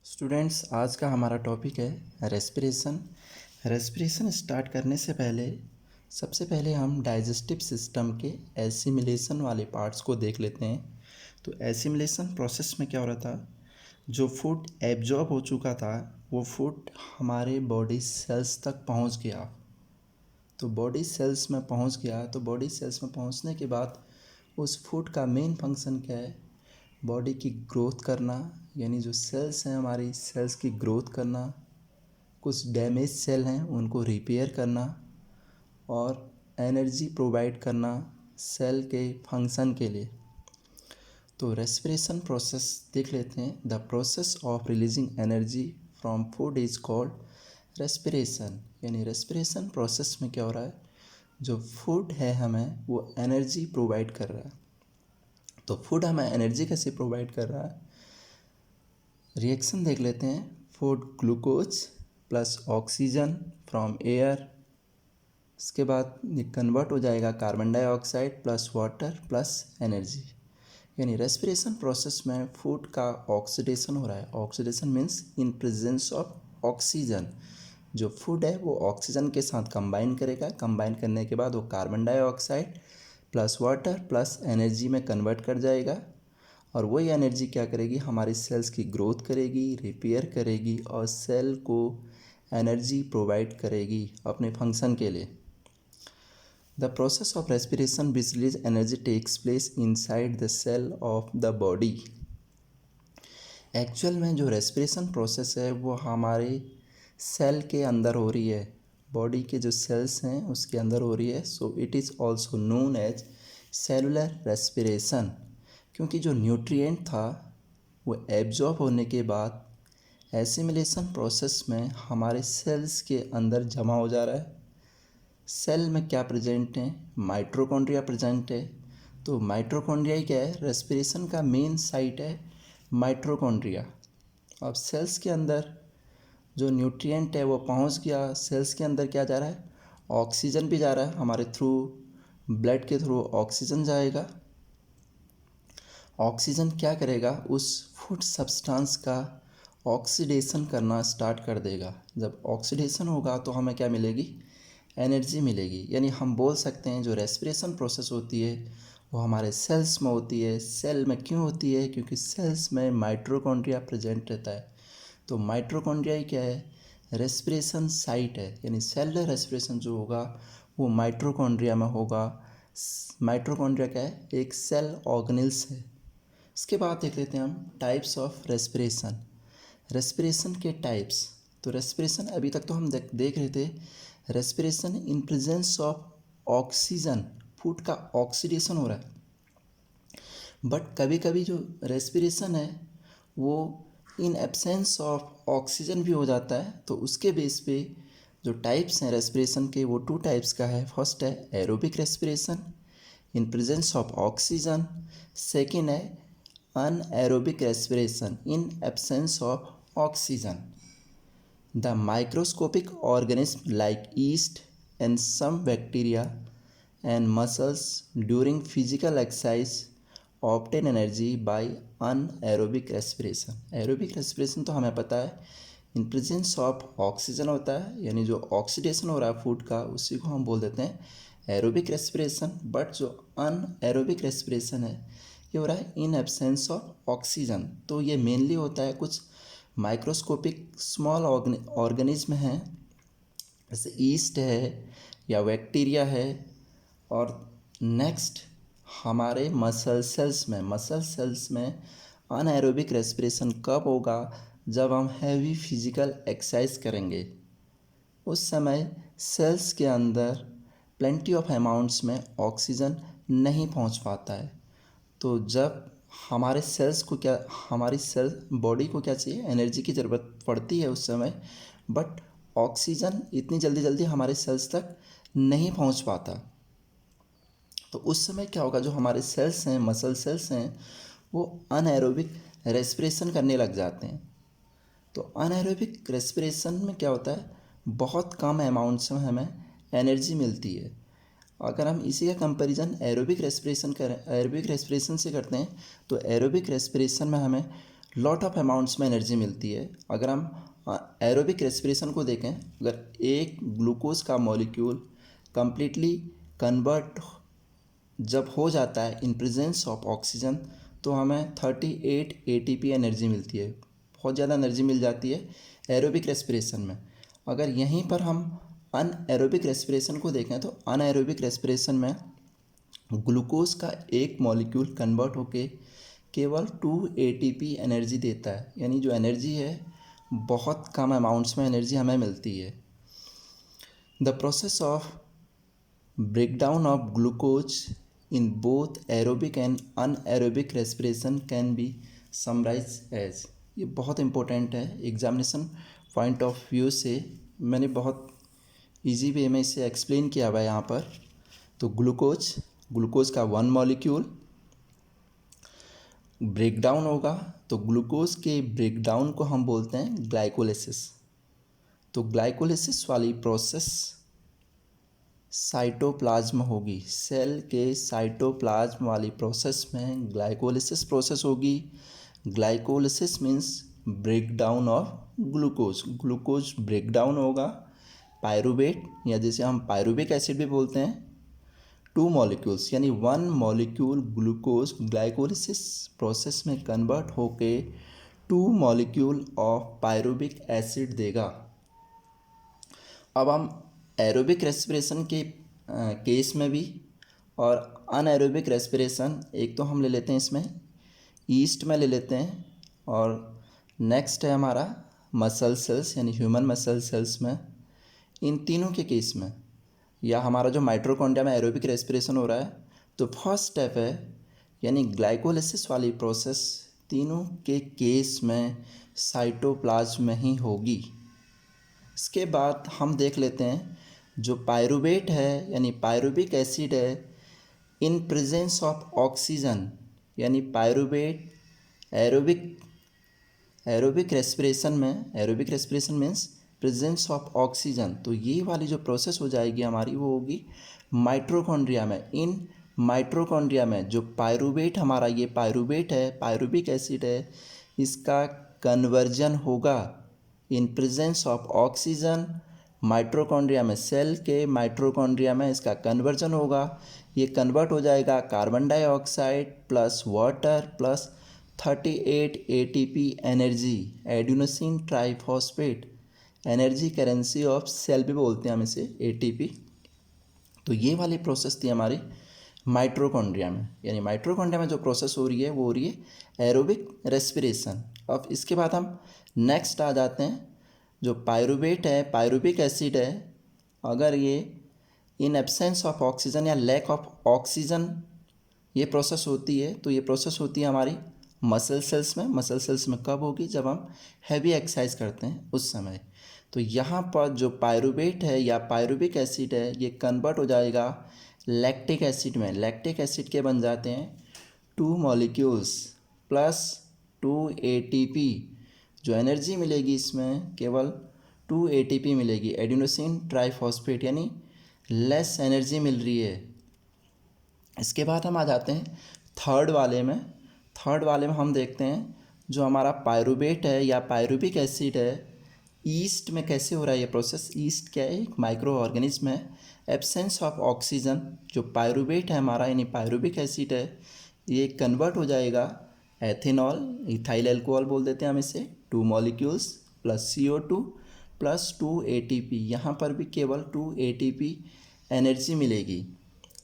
Students, आज का हमारा टॉपिक है रेस्पिरेशन। रेस्पिरेशन स्टार्ट करने से पहले सबसे पहले हम डाइजेस्टिव सिस्टम के एसिमिलेशन वाले पार्ट्स को देख लेते हैं। तो एसिमिलेशन प्रोसेस में क्या हो रहा था, जो फूड एब्जॉर्ब हो चुका था वो फूड हमारे बॉडी सेल्स तक पहुंच गया। तो बॉडी सेल्स में पहुंच गया तो बॉडी सेल्स में पहुंचने के बाद उस फूड का मेन फंक्शन क्या है, बॉडी की ग्रोथ करना, यानी जो सेल्स हैं हमारी सेल्स की ग्रोथ करना, कुछ डैमेज सेल हैं उनको रिपेयर करना और एनर्जी प्रोवाइड करना सेल के फंक्शन के लिए। तो रेस्पिरेशन प्रोसेस देख लेते हैं। The process of releasing energy from food is called respiration. यानी रेस्पिरेशन प्रोसेस में क्या हो रहा है, जो फूड है हमें वो एनर्जी प्रोवाइड कर रहा है। तो फूड हमें एनर्जी कैसे प्रोवाइड कर रहा है, रिएक्शन देख लेते हैं। Food glucose plus oxygen from air, इसके बाद ये कन्वर्ट हो जाएगा carbon dioxide plus water plus energy. यानी रेस्पिरेशन प्रोसेस में फूड का ऑक्सीडेशन हो रहा है। Oxidation means in presence of oxygen. जो फूड है वो ऑक्सीजन के साथ कंबाइन करेगा, कंबाइन करने के बाद वो carbon dioxide plus water plus energy में कन्वर्ट कर जाएगा और वही एनर्जी क्या करेगी, हमारी सेल्स की ग्रोथ करेगी, रिपेयर करेगी और सेल को एनर्जी प्रोवाइड करेगी अपने फंक्शन के लिए। The process of respiration which release energy takes place inside the cell of the body। Actual में जो रेस्पिरेशन प्रोसेस है वो हमारे सेल के अंदर हो रही है, बॉडी के जो सेल्स हैं उसके अंदर हो रही है। So it is also known as cellular respiration. क्योंकि जो न्यूट्रिएंट था वो एब्जॉर्ब होने के बाद एसिमिलेशन प्रोसेस में हमारे सेल्स के अंदर जमा हो जा रहा है। सेल में क्या प्रेजेंट है, माइटोकॉन्ड्रिया प्रेजेंट है। तो माइटोकॉन्ड्रिया ही क्या है, रेस्पिरेशन का मेन साइट है माइटोकॉन्ड्रिया। अब सेल्स के अंदर जो न्यूट्रिएंट है वो पहुंच गया, सेल्स के अंदर क्या जा रहा है, ऑक्सीजन भी जा रहा है, हमारे थ्रू ब्लड के थ्रू ऑक्सीजन जाएगा। ऑक्सीजन क्या करेगा, उस फूड सब्सटेंस का ऑक्सीडेशन करना स्टार्ट कर देगा। जब ऑक्सीडेशन होगा तो हमें क्या मिलेगी, एनर्जी मिलेगी। यानी हम बोल सकते हैं जो रेस्पिरेशन प्रोसेस होती है वो हमारे सेल्स में होती है। सेल में क्यों होती है, क्योंकि सेल्स में माइटोकॉन्ड्रिया प्रेजेंट रहता है। तो माइटोकॉन्ड्रिया ही क्या है, रेस्पिरेशन साइट है। यानी सेलुलर रेस्पिरेशन जो होगा वो माइटोकॉन्ड्रिया में होगा। माइटोकॉन्ड्रिया क्या है, एक सेल ऑर्गेनेल्स है। इसके बाद देख लेते हैं हम टाइप्स ऑफ रेस्पिरेशन। रेस्पिरेशन के टाइप्स। तो रेस्पिरेशन अभी तक तो हम देख रहे थे, respiration in presence of oxygen, food का ऑक्सीडेशन हो रहा है। बट कभी कभी जो रेस्पिरेशन है वो इन एब्सेंस ऑफ ऑक्सीजन भी हो जाता है। तो उसके बेस पे जो टाइप्स हैं रेस्पिरेशन के वो टू टाइप्स का है। फर्स्ट है aerobic respiration in presence of oxygen, second है anaerobic respiration in absence of oxygen. The microscopic organisms like yeast and some bacteria and mussels during physical exercise obtain energy by anaerobic respiration। Aerobic respiration तो हमें पता है इन presence of oxygen होता है, यानी जो oxidation हो रहा है फूड का उसी को हम बोल देते हैं एरोबिक रेस्पिरेशन। बट जो अनएरोबिक रेस्पिरेशन है ये हो रहा है इन एब्सेंस ऑफ ऑक्सीजन। तो ये मेनली होता है कुछ माइक्रोस्कोपिक स्मॉल ऑर्गेनिज्म हैं, जैसे ईस्ट है या बैक्टीरिया है। और नेक्स्ट हमारे मसल सेल्स में अनएरोबिक रेस्पिरेशन कब होगा, जब हम हैवी फिजिकल एक्सरसाइज करेंगे। उस समय सेल्स के अंदर प्लेंटी ऑफ अमाउंट्स में ऑक्सीजन नहीं पहुंच पाता है। तो जब हमारे सेल्स को क्या, हमारी सेल बॉडी को क्या चाहिए, एनर्जी की ज़रूरत पड़ती है उस समय, बट ऑक्सीजन इतनी जल्दी जल्दी हमारे सेल्स तक नहीं पहुंच पाता। तो उस समय क्या होगा, जो हमारे सेल्स हैं, मसल सेल्स हैं, वो अनएरोबिक रेस्पिरेशन करने लग जाते हैं। तो अनएरोबिक रेस्पिरेशन में क्या होता है, बहुत कम अमाउंट्स में हमें एनर्जी मिलती है। अगर हम इसी का कंपैरिजन एरोबिक रेस्पिरेशन से करते हैं तो एरोबिक रेस्पिरेशन में हमें लॉट ऑफ अमाउंट्स में एनर्जी मिलती है। अगर हम एरोबिक रेस्पिरेशन को देखें, अगर एक ग्लूकोज का मॉलिक्यूल कंप्लीटली कन्वर्ट जब हो जाता है इन प्रेजेंस ऑफ ऑक्सीजन, तो हमें 38 ATP एनर्जी मिलती है। बहुत ज़्यादा एनर्जी मिल जाती है एरोबिक रेस्पिरेशन में। अगर यहीं पर हम अनएरोबिक रेस्पिरेशन को देखें, तो अनएरोबिक रेस्पिरेशन में ग्लूकोज का एक मॉलिक्यूल कन्वर्ट होके केवल 2 ATP एनर्जी देता है, यानी जो एनर्जी है बहुत कम अमाउंट्स में एनर्जी हमें मिलती है। The process of breakdown of glucose in both aerobic and anaerobic respiration can be summarized as, ये बहुत इम्पोर्टेंट है एग्जामिनेशन पॉइंट ऑफ व्यू से। मैंने बहुत इजी वे में इसे एक्सप्लेन किया हुआ है यहाँ पर। तो ग्लूकोज का वन मॉलिक्यूल ब्रेकडाउन होगा, तो ग्लूकोज के ब्रेकडाउन को हम बोलते हैं ग्लाइकोलिसिस। तो ग्लाइकोलिसिस वाली प्रोसेस साइटोप्लाज्म होगी, सेल के साइटोप्लाज्म वाली प्रोसेस में ग्लाइकोलिसिस प्रोसेस होगी। Glycolysis means breakdown of glucose breakdown होगा पायरुवेट, या जिसे हम पायरुविक एसिड भी बोलते हैं, 2 मॉलिक्यूल्स यानी 1 मॉलिक्यूल ग्लूकोज ग्लाइकोलिसिस प्रोसेस में कन्वर्ट होके 2 मॉलिक्यूल ऑफ पायरुविक एसिड देगा। अब हम एरोबिक रेस्पिरेशन के केस में भी और अनएरोबिक रेस्पिरेशन, एक तो हम ले लेते हैं इसमें ईस्ट में ले लेते हैं, और नेक्स्ट है हमारा मसल सेल्स यानी ह्यूमन मसल सेल्स में। इन तीनों के केस में, या हमारा जो माइटोकॉन्ड्रिया में एरोबिक रेस्पिरेशन हो रहा है, तो फर्स्ट स्टेप है यानी ग्लाइकोलिसिस वाली प्रोसेस तीनों के केस में साइटोप्लाज्म में ही होगी। इसके बाद हम देख लेते हैं जो पायरुवेट है यानी पायरुविक एसिड है, इन प्रेजेंस ऑफ ऑक्सीजन, यानी pyruvate aerobic respiration means presence of oxygen. तो ये वाली जो प्रोसेस हो जाएगी हमारी, वो होगी माइटोकॉन्ड्रिया में। इन माइटोकॉन्ड्रिया में जो पायरुवेट हमारा, ये पायरुवेट है, पायरुविक एसिड है, इसका कन्वर्जन होगा in presence of oxygen mitochondria में। सेल के माइटोकॉन्ड्रिया में इसका कन्वर्जन होगा। ये कन्वर्ट हो जाएगा carbon dioxide plus water plus 38 ATP energy, adenosine triphosphate energy currency of cell भी बोलते हैं हम इसे, ATP। तो ये वाली प्रोसेस थी हमारी माइटोकॉन्ड्रिया में, यानी माइटोकॉन्ड्रिया में जो प्रोसेस हो रही है वो हो रही है एरोबिक रेस्पिरेशन। अब इसके बाद हम नेक्स्ट आ जाते हैं, जो पायरुवेट है, पायरुविक एसिड है, अगर ये इन एब्सेंस ऑफ ऑक्सीजन या लैक ऑफ ऑक्सीजन ये प्रोसेस होती है, तो ये प्रोसेस होती है हमारी मसल सेल्स में। मसल सेल्स में कब होगी? जब हम हैवी एक्सरसाइज करते हैं उस समय। तो यहाँ पर जो पायरुवेट है या पायरुविक एसिड है, ये कन्वर्ट हो जाएगा लैक्टिक एसिड में। लैक्टिक एसिड के बन जाते हैं 2 मॉलिक्यूल्स प्लस 2 ATP। जो एनर्जी मिलेगी इसमें केवल 2 ATP मिलेगी, एडिनोसिन ट्राइफॉस्फेट, यानी लेस एनर्जी मिल रही है। इसके बाद हम आ जाते हैं थर्ड वाले में। थर्ड वाले में हम देखते हैं जो हमारा पायरुवेट है या पायरुविक एसिड है, ईस्ट में कैसे हो रहा है ये प्रोसेस। ईस्ट क्या है? एक माइक्रो ऑर्गेनिज्म है। एब्सेंस ऑफ ऑक्सीजन, जो पायरुवेट है हमारा यानी पायरुविक एसिड है, ये कन्वर्ट हो जाएगा एथेनॉल, इथाइल एल्कोहल बोल देते हैं हम इसे, 2 molecules plus CO2 plus 2 ATP। यहाँ पर भी केवल 2 ATP एनर्जी मिलेगी।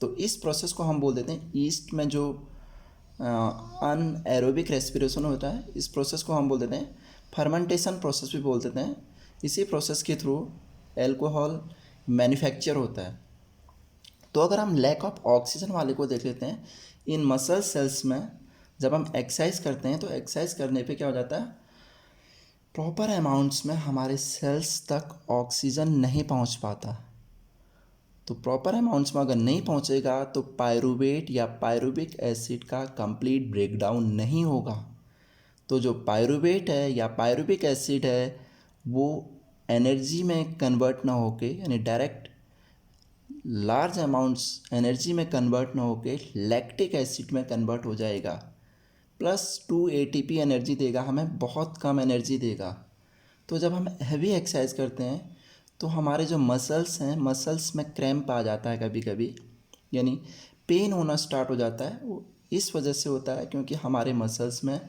तो इस प्रोसेस को हम बोल देते हैं ईस्ट में जो अनएरोबिक रेस्पिरेशन होता है, इस प्रोसेस को हम बोल देते हैं फर्मेंटेशन प्रोसेस भी बोल देते हैं। इसी प्रोसेस के थ्रू एल्कोहल मैन्युफैक्चर होता है। तो अगर हम लैक ऑफ ऑक्सीजन वाले को देख लेते हैं, इन मसल सेल्स में जब हम एक्सरसाइज करते हैं तो एक्सरसाइज करने पे क्या हो जाता है, प्रॉपर अमाउंट्स में हमारे सेल्स तक ऑक्सीजन नहीं पहुंच पाता। तो प्रॉपर अमाउंट्स में अगर नहीं पहुंचेगा तो पायरुवेट या पायरुविक एसिड का कंप्लीट ब्रेकडाउन नहीं होगा। तो जो पायरुवेट है या पायरुविक एसिड है वो एनर्जी में कन्वर्ट ना होके, यानी डायरेक्ट लार्ज अमाउंट्स एनर्जी में कन्वर्ट ना होके लैक्टिक एसिड में कन्वर्ट हो जाएगा। +2 ATP एनर्जी देगा, हमें बहुत कम एनर्जी देगा। तो जब हम हैवी एक्सरसाइज करते हैं तो हमारे जो मसल्स हैं, मसल्स में क्रैम्प आ जाता है कभी कभी, यानी पेन होना स्टार्ट हो जाता है। वो इस वजह से होता है क्योंकि हमारे मसल्स में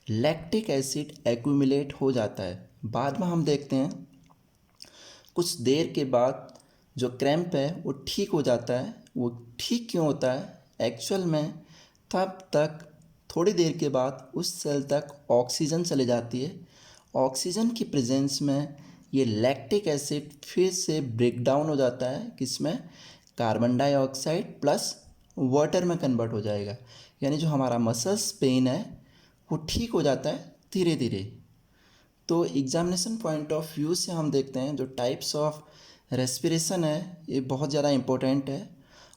लैक्टिक एसिड एक्यूमुलेट हो जाता है। बाद में हम देखते हैं कुछ देर के बाद जो क्रैम्प है वो ठीक हो जाता है। वो ठीक क्यों होता है? एक्चुअल में तब तक थोड़ी देर के बाद उस सेल तक ऑक्सीजन चले जाती है। ऑक्सीजन की प्रेजेंस में ये लैक्टिक एसिड फिर से ब्रेक डाउन हो जाता है, किसमें? कार्बन डाइऑक्साइड प्लस वाटर में कन्वर्ट हो जाएगा। यानी जो हमारा मसल्स पेन है वो ठीक हो जाता है धीरे धीरे। तो एग्जामिनेशन पॉइंट ऑफ व्यू से हम देखते हैं जो टाइप्स ऑफ रेस्पिरेशन है ये बहुत ज़्यादा इम्पोर्टेंट है,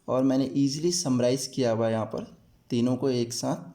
और मैंने ईजिली समराइज़ किया हुआ है यहाँ पर तीनों को एक साथ।